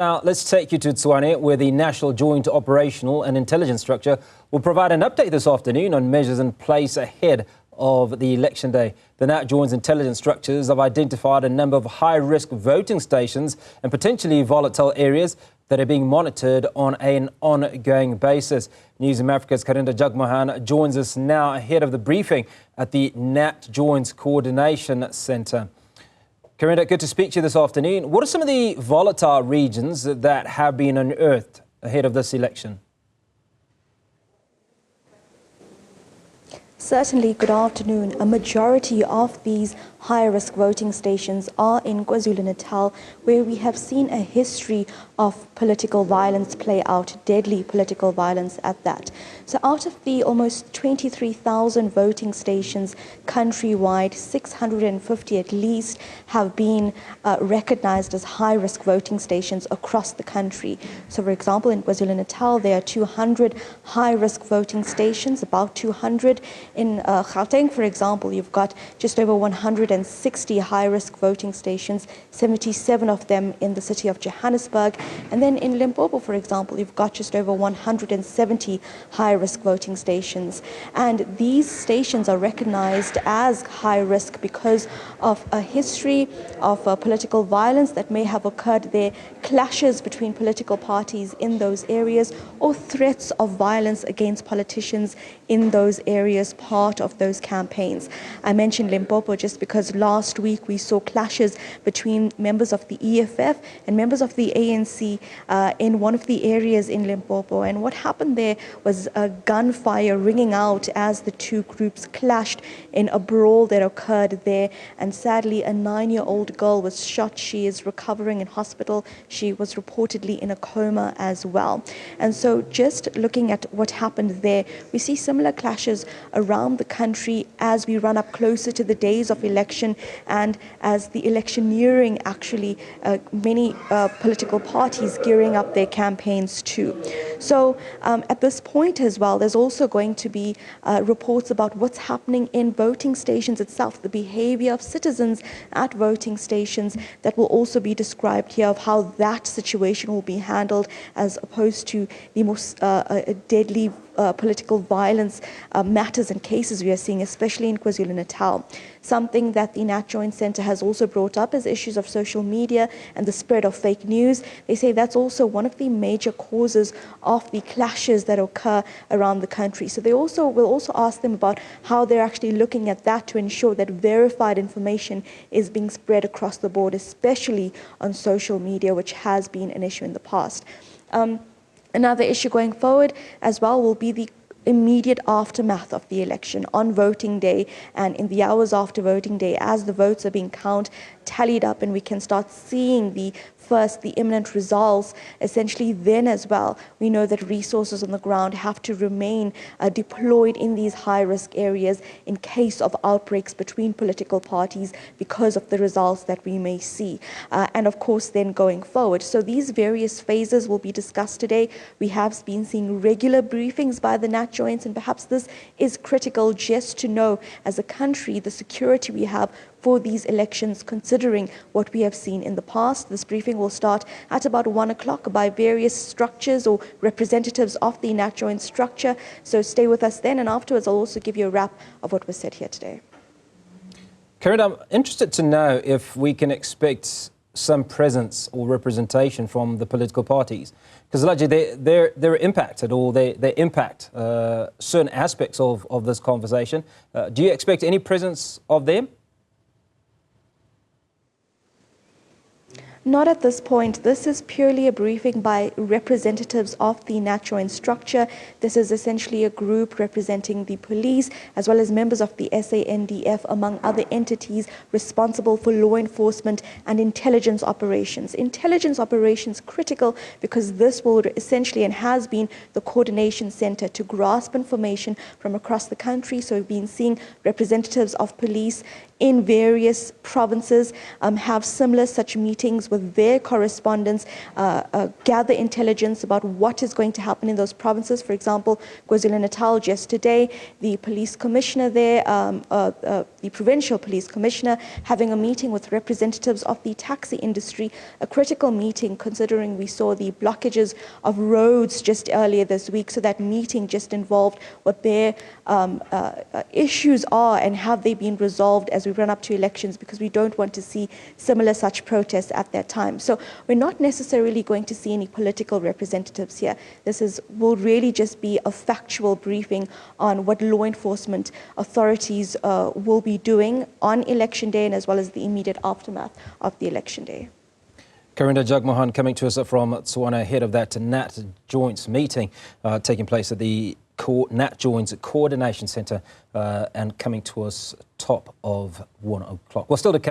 Now, let's take you to Tshwane, where the National Joint Operational and Intelligence Structure will provide an update this afternoon on measures in place ahead of the election day. The NATJOINTS intelligence structures have identified a number of high-risk voting stations and potentially volatile areas that are being monitored on an ongoing basis. Newzroom Afrika's Karinda Jagmohan joins us now ahead of the briefing at the NATJOINTS Coordination Centre. Karinda, good to speak to you this afternoon. What are some of the volatile regions that have been unearthed ahead of this election? Certainly, good afternoon. A majority of these high-risk voting stations are in KwaZulu-Natal, where we have seen a history of political violence play out, deadly political violence at that. So out of the almost 23,000 voting stations countrywide, 650 at least have been recognized as high-risk voting stations across the country. So for example, in KwaZulu-Natal, there are 200 high-risk voting stations, about 200. In Gauteng, for example, you've got just over 160 high-risk voting stations, 77 of them in the city of Johannesburg. And then in Limpopo, for example, you've got just over 170 high-risk voting stations. And these stations are recognized as high-risk because of a history of political violence that may have occurred there, clashes between political parties in those areas, or threats of violence against politicians in those areas, part of those campaigns. I mentioned Limpopo just because last week we saw clashes between members of the EFF and members of the ANC in one of the areas in Limpopo. And what happened there was a gunfire ringing out as the two groups clashed in a brawl that occurred there. And sadly, a 9-year-old girl was shot. She is recovering in hospital. She was reportedly in a coma as well. And so just looking at what happened there, we see similar clashes around the country as we run up closer to the days of election and as the electioneering actually many political parties gearing up their campaigns too. So at this point as well, there's also going to be reports about what's happening in voting stations itself, the behavior of citizens at voting stations that will also be described here, of how that situation will be handled as opposed to the most deadly political violence matters and cases we are seeing, especially in KwaZulu-Natal. Something that the NATJOINTS Centre has also brought up is issues of social media and the spread of fake news. They say that's also one of the major causes of the clashes that occur around the country. So they also will also ask them about how they're actually looking at that to ensure that verified information is being spread across the board, especially on social media, which has been an issue in the past. Another issue going forward as well will be the immediate aftermath of the election on voting day and in the hours after voting day, as the votes are being tallied up and we can start seeing the imminent results. Essentially then as well, we know that resources on the ground have to remain deployed in these high-risk areas in case of outbreaks between political parties because of the results that we may see. And of course then going forward. So these various phases will be discussed today. We have been seeing regular briefings by the NATJOINTS, and perhaps this is critical just to know as a country the security we have for these elections, considering what we have seen in the past. This briefing will start at about 1 o'clock by various structures or representatives of the NATJOINTS structure. So stay with us then, and afterwards I'll also give you a wrap of what was said here today. Karinda, I'm interested to know if we can expect some presence or representation from the political parties, because largely they're impacted, or they impact certain aspects of this conversation. Do you expect any presence of them? Not at this point. This is purely a briefing by representatives of the NATJOINTS structure. This is essentially a group representing the police as well as members of the SANDF, among other entities responsible for law enforcement and intelligence operations. Intelligence operations critical because this will essentially and has been the coordination center to grasp information from across the country. So we've been seeing representatives of police in various provinces, have similar such meetings with their correspondents, gather intelligence about what is going to happen in those provinces. For example, KwaZulu-Natal just today, the police commissioner there, the provincial police commissioner, having a meeting with representatives of the taxi industry, a critical meeting considering we saw the blockages of roads just earlier this week. So that meeting just involved what their issues are and have they been resolved as we run up to elections, because we don't want to see similar such protests at that time. So we're not necessarily going to see any political representatives here. Will really just be a factual briefing on what law enforcement authorities will be doing on election day and as well as the immediate aftermath of the election day. Karinda, Jagmohan coming to us from Tswana ahead of that NATJOINTS meeting taking place at the NATJOINTS Coordination Centre and coming to us top of 1 o'clock. Well, still to